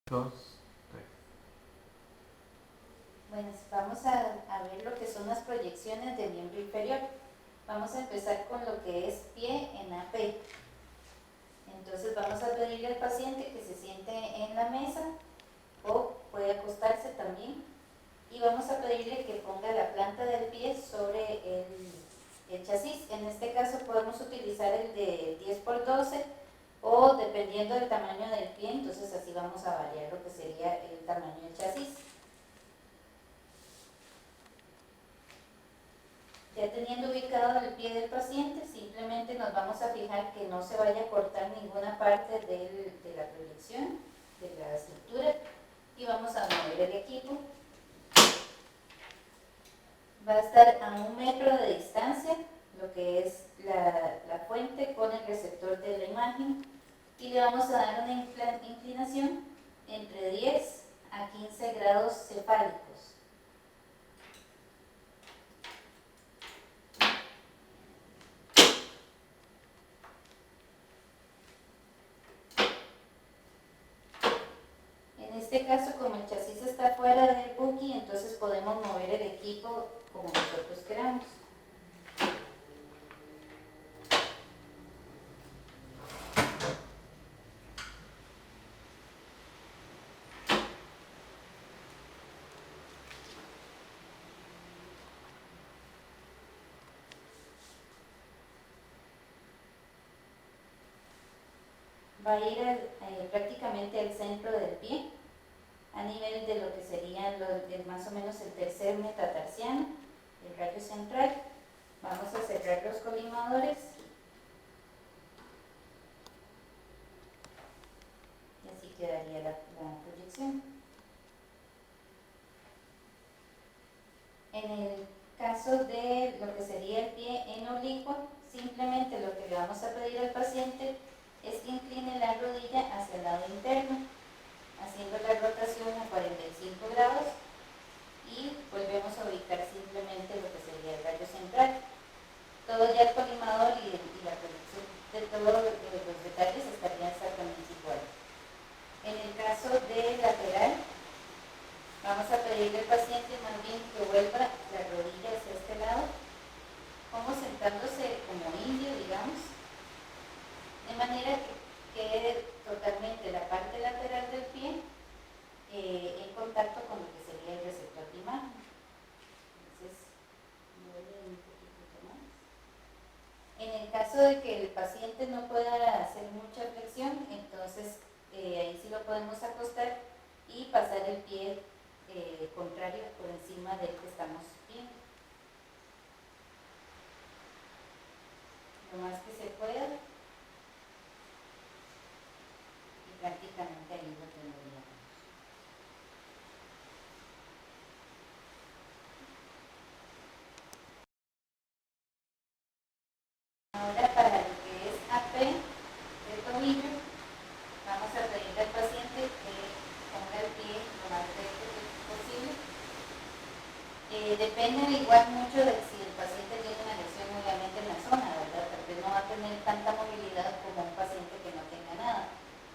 Dos, tres. Bueno, vamos a ver lo que son las proyecciones de miembro inferior. Vamos a empezar con lo que es pie en AP. Entonces vamos a pedirle al paciente que se siente en la mesa o puede acostarse también. Y vamos a pedirle que ponga la planta del pie sobre el chasis. En este caso podemos utilizar el de 10×12 o dependiendo del tamaño del pie, entonces así vamos a variar lo que sería el tamaño del chasis. Ya teniendo ubicado el pie del paciente, simplemente nos vamos a fijar que no se vaya a cortar ninguna parte de la proyección, de la estructura, y vamos a mover el equipo. Va a estar a 1 metro de distancia, lo que es la fuente con el receptor de la imagen, y le vamos a dar una inclinación entre 10 a 15 grados cefálicos. En este caso, como el chasis está fuera del buggy, entonces podemos mover el equipo como nosotros queramos. Va a ir prácticamente al centro del pie, a nivel de lo que sería más o menos el tercer metatarsiano, el rayo central. Vamos a cerrar los colimadores y así quedaría la proyección. En el caso de lo que sería el pie en oblicuo, simplemente lo que le vamos a pedir al paciente es que incline la rodilla hacia el lado interno, haciendo la rotación a 45 grados y volvemos a ubicar simplemente lo que sería el rayo central. Todo ya el colimador y la proyección de todos los detalles estarían exactamente igual. En el caso de lateral, vamos a pedirle al paciente más bien que vuelva la rodilla hacia este lado, como sentándose como indio, digamos, de manera que quede totalmente la parte lateral del pie en contacto con lo que sería el receptor de imagen. Entonces, mueve un poquito más. En el caso de que el paciente no pueda hacer mucha flexión, entonces ahí sí lo podemos acostar y pasar el pie contrario por encima del que estamos viendo. Lo más que se pueda y prácticamente ahí lo tendríamos. Ahora para lo que es AP del tobillo, vamos a pedirle al paciente que ponga el pie lo más recto posible. Depende igual mucho de si el paciente tiene una lesión obviamente en la zona, ¿verdad? Tal vez no va a tener tanta movilidad como un paciente que no tenga nada.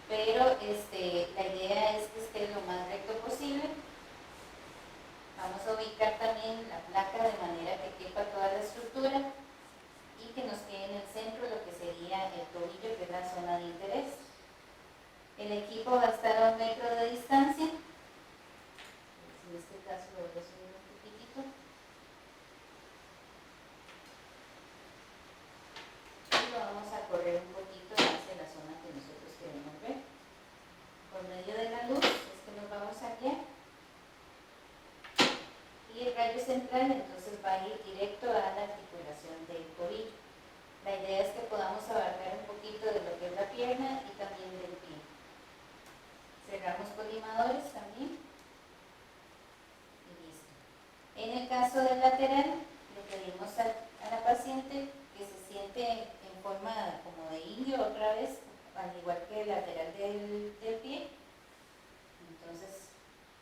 Pero la idea es que esté lo más recto posible. Vamos a ubicar también la placa de manera que quepa toda la estructura y que nos quede en el centro lo que sería el tobillo, que es la zona de interés. El equipo va a estar a 1 metro de distancia. En este caso lo voy a subir un poquitito. Y lo vamos a correr un poquito hacia la zona que nosotros queremos ver. Por medio de la luz es que nos vamos a guiar. Y el rayo central entonces va a ir directo a la articulación del tobillo. La idea es que podamos abarcar un poquito de lo que es la pierna y también del pie. Cerramos colimadores también y listo. En el caso del lateral, le pedimos a la paciente que se siente en forma como de indio otra vez, al igual que el lateral del pie. Entonces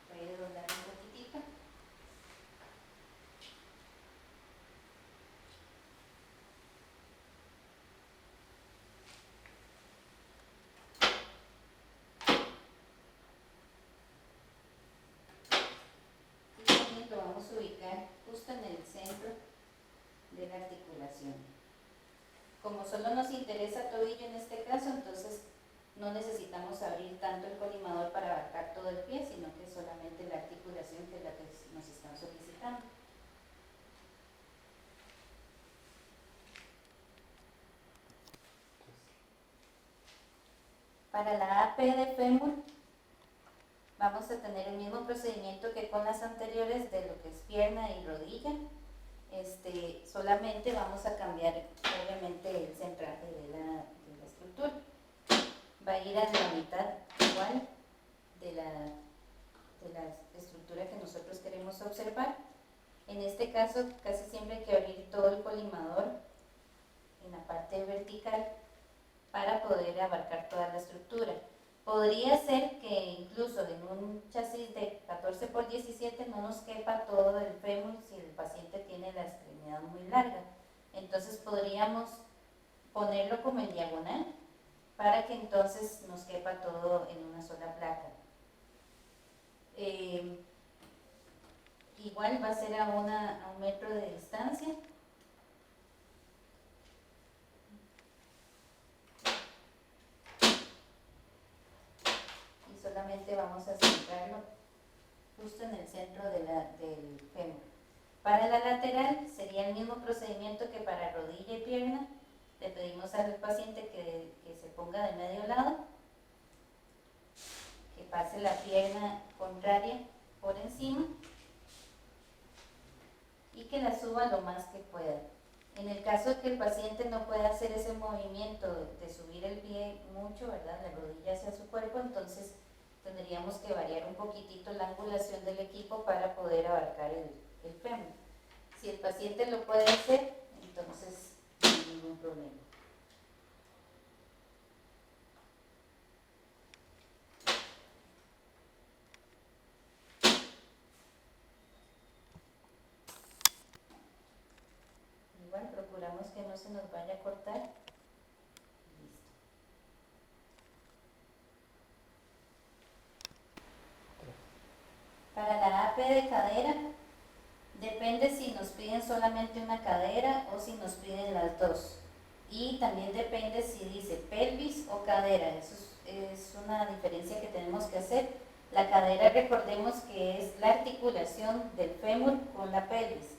puede doblar un poquitito. como solo nos interesa tobillo en este caso, entonces no necesitamos abrir tanto el colimador para abarcar todo el pie, sino que solamente la articulación, que es la que nos están solicitando. Para la AP de fémur vamos a tener el mismo procedimiento que con las anteriores de lo que es pierna y rodilla. Solamente vamos a cambiar obviamente el centraje de la estructura. Va a ir a la mitad igual de la estructura que nosotros queremos observar. En este caso casi siempre hay que abrir todo el colimador en la parte vertical para poder abarcar toda la estructura. Podría ser que incluso en un chasis de 14 por 17 no nos quepa todo el fémur si el paciente tiene la extremidad muy larga. Entonces podríamos ponerlo como en diagonal para que entonces nos quepa todo en una sola placa. Igual va a ser a 1 metro de distancia. Y solamente vamos a centrarlo justo en el centro del fémur. Para la lateral sería el mismo procedimiento que para rodilla y pierna. Le pedimos al paciente que se ponga de medio lado, que pase la pierna contraria por encima y que la suba lo más que pueda. En el caso de que el paciente no pueda hacer ese movimiento de subir el pie mucho, ¿verdad?, la rodilla hacia su cuerpo, entonces tendríamos que variar un poquitito la angulación del equipo para poder abarcar el fémur. Si el paciente lo puede hacer, entonces no hay ningún problema. Igual procuramos que no se nos vaya a cortar. Listo. Para la AP de cadera, depende si nos piden solamente una cadera o si nos piden las dos. Y también depende si dice pelvis o cadera. Eso es una diferencia que tenemos que hacer. La cadera, recordemos que es la articulación del fémur con la pelvis.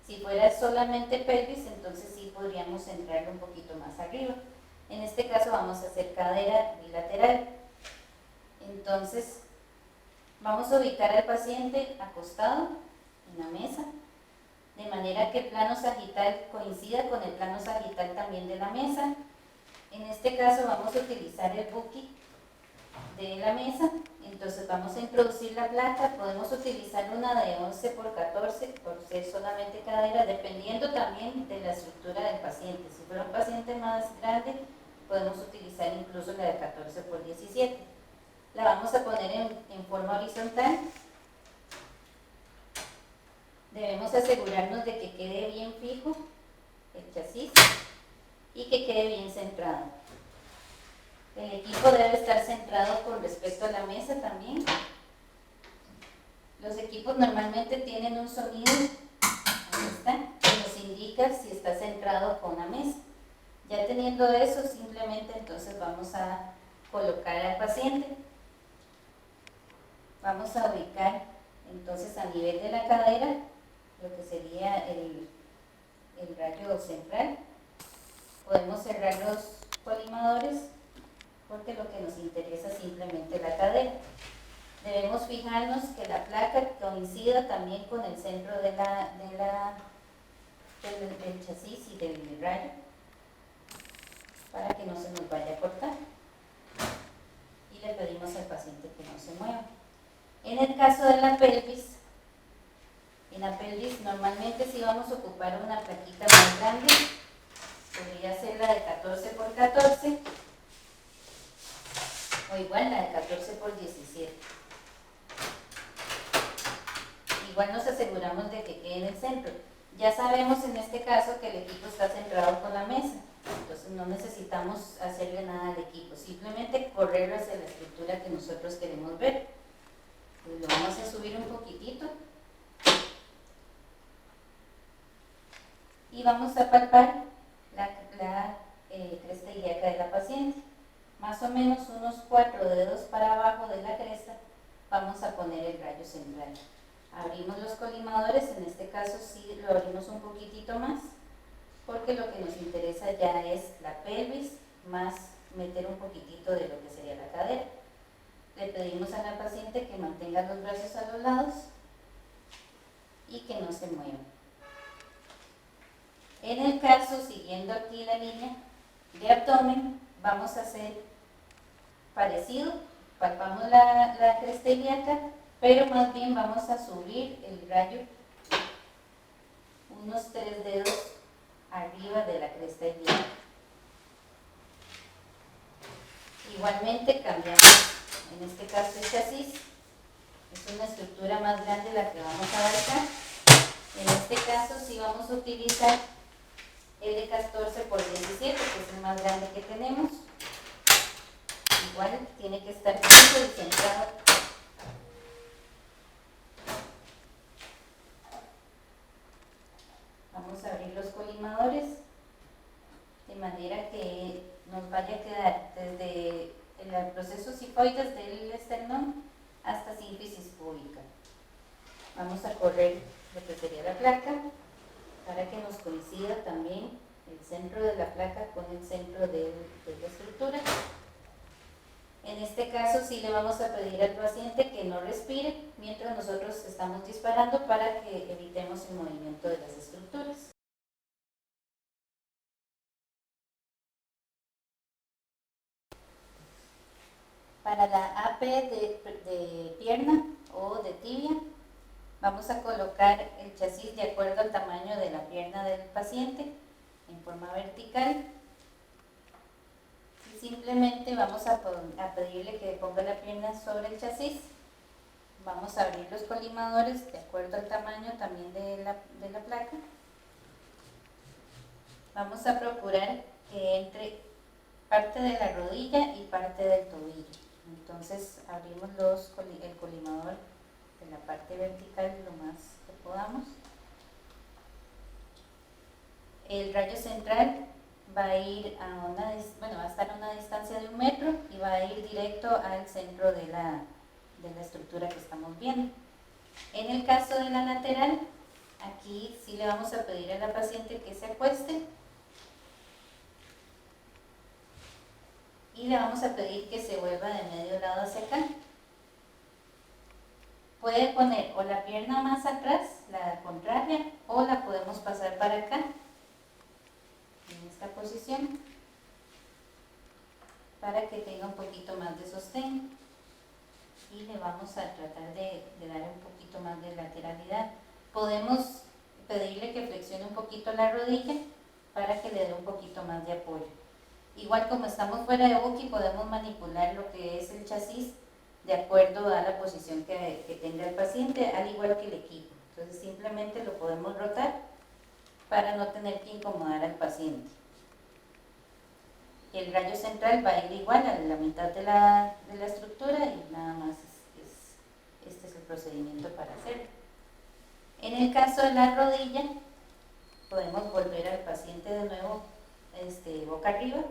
Si fuera solamente pelvis, entonces sí podríamos centrarlo un poquito más arriba. En este caso vamos a hacer cadera bilateral. Entonces vamos a ubicar al paciente acostado en la mesa, de manera que el plano sagital coincida con el plano sagital también de la mesa. En este caso vamos a utilizar el buki de la mesa. Entonces vamos a introducir la placa. Podemos utilizar una de 11 por 14 por ser solamente cadera, dependiendo también de la estructura del paciente. Si fuera un paciente más grande, podemos utilizar incluso la de 14 por 17. La vamos a poner en forma horizontal. Debemos asegurarnos de que quede bien fijo el chasis y que quede bien centrado. El equipo debe estar centrado con respecto a la mesa también. Los equipos normalmente tienen un sonido, ahí está, que nos indica si está centrado con la mesa. Ya teniendo eso, simplemente entonces vamos a colocar al paciente. Vamos a ubicar entonces a nivel de la cadera lo que sería el rayo central. Podemos cerrar los colimadores porque lo que nos interesa es simplemente la cadera. Debemos fijarnos que la placa coincida también con el centro del chasis y del rayo para que no se nos vaya a cortar. Y le pedimos al paciente que no se mueva. En el caso de la pelvis, en la pelvis normalmente si vamos a ocupar una plaquita más grande, podría ser la de 14 por 14 o igual la de 14 por 17. Igual nos aseguramos de que quede en el centro. Ya sabemos en este caso que el equipo está centrado con la mesa, entonces no necesitamos hacerle nada al equipo, simplemente correrlo hacia la estructura que nosotros queremos ver. Pues lo vamos a subir un poquitito y vamos a palpar la cresta ilíaca de la paciente. Más o menos unos 4 dedos para abajo de la cresta vamos a poner el rayo central. Abrimos los colimadores, en este caso sí lo abrimos un poquitito más, porque lo que nos interesa ya es la pelvis, más meter un poquitito de lo que sería la cadera. Le pedimos a la paciente que mantenga los brazos a los lados y que no se mueva. En el caso, siguiendo aquí la línea de abdomen, vamos a hacer parecido, palpamos la cresta ilíaca, pero más bien vamos a subir el rayo unos 3 dedos arriba de la cresta ilíaca. Igualmente cambiamos, en este caso el chasis, es una estructura más grande la que vamos a abarcar. En este caso sí vamos a utilizar el de 14 por 17, que es el más grande que tenemos. Igual tiene que estar fijo y centrado. Vamos a abrir los colimadores de manera que nos vaya a quedar desde el proceso sifoides del esternón hasta sínfisis púbica. Vamos a correr lo que sería la placa para que nos coincida también el centro de la placa con el centro de la estructura. En este caso sí le vamos a pedir al paciente que no respire mientras nosotros estamos disparando para que evitemos el movimiento de las estructuras. Para la AP de pierna o de tibia, vamos a colocar el chasis de acuerdo al tamaño de la pierna del paciente en forma vertical. Y simplemente vamos a pedirle que ponga la pierna sobre el chasis. Vamos a abrir los colimadores de acuerdo al tamaño también de la placa. Vamos a procurar que entre parte de la rodilla y parte del tobillo. Entonces abrimos el colimador de la parte vertical lo más que podamos. El rayo central va a ir va a estar a una distancia de 1 metro y va a ir directo al centro de la estructura que estamos viendo. En el caso de la lateral, aquí sí le vamos a pedir a la paciente que se acueste y le vamos a pedir que se vuelva de medio lado hacia acá. Puede poner o la pierna más atrás, la contraria, o la podemos pasar para acá, en esta posición, para que tenga un poquito más de sostén. Y le vamos a tratar de dar un poquito más de lateralidad. Podemos pedirle que flexione un poquito la rodilla para que le dé un poquito más de apoyo. Igual como estamos fuera de buki, podemos manipular lo que es el chasis de acuerdo a la posición que tenga el paciente, al igual que el equipo. Entonces simplemente lo podemos rotar para no tener que incomodar al paciente. El rayo central va a ir igual a la mitad de la estructura y nada más este es el procedimiento para hacerlo. En el caso de la rodilla, podemos volver al paciente de nuevo boca arriba.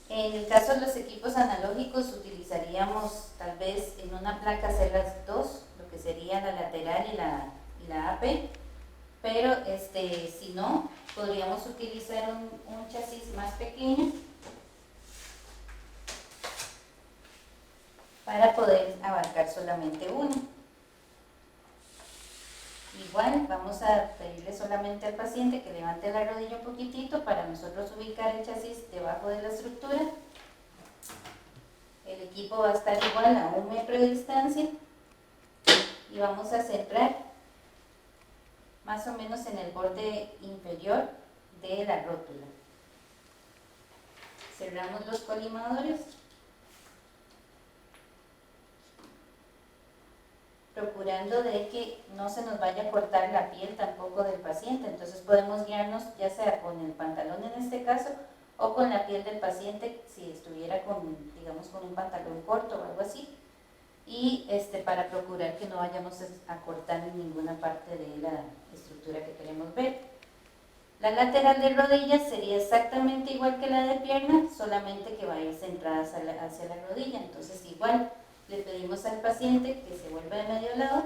En el caso de los equipos analógicos utilizaríamos tal vez en una placa hacer las dos, lo que sería la lateral y la AP, pero si no, podríamos utilizar un chasis más pequeño para poder abarcar solamente uno. Igual vamos a pedirle solamente al paciente que levante la rodilla un poquitito para nosotros ubicar el chasis debajo de la estructura. El equipo va a estar igual a 1 metro de distancia y vamos a centrar más o menos en el borde inferior de la rótula. Cerramos los colimadores, procurando de que no se nos vaya a cortar la piel tampoco del paciente. Entonces podemos guiarnos ya sea con el pantalón en este caso o con la piel del paciente si estuviera digamos con un pantalón corto o algo así, y para procurar que no vayamos a cortar en ninguna parte de la estructura que queremos ver. La lateral de rodilla sería exactamente igual que la de pierna, solamente que va a ir centrada hacia la rodilla. Entonces igual le pedimos al paciente que se vuelva de medio lado.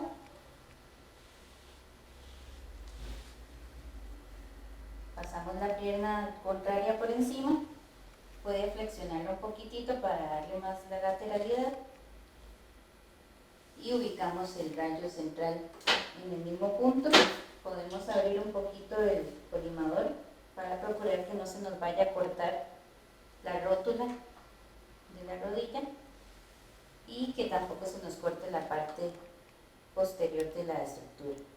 Pasamos la pierna contraria por encima. Puede flexionarlo un poquitito para darle más la lateralidad. Y ubicamos el rayo central en el mismo punto. Podemos abrir un poquito el colimador para procurar que no se nos vaya a cortar la rótula de la rodilla y que tampoco se nos corte la parte posterior de la estructura.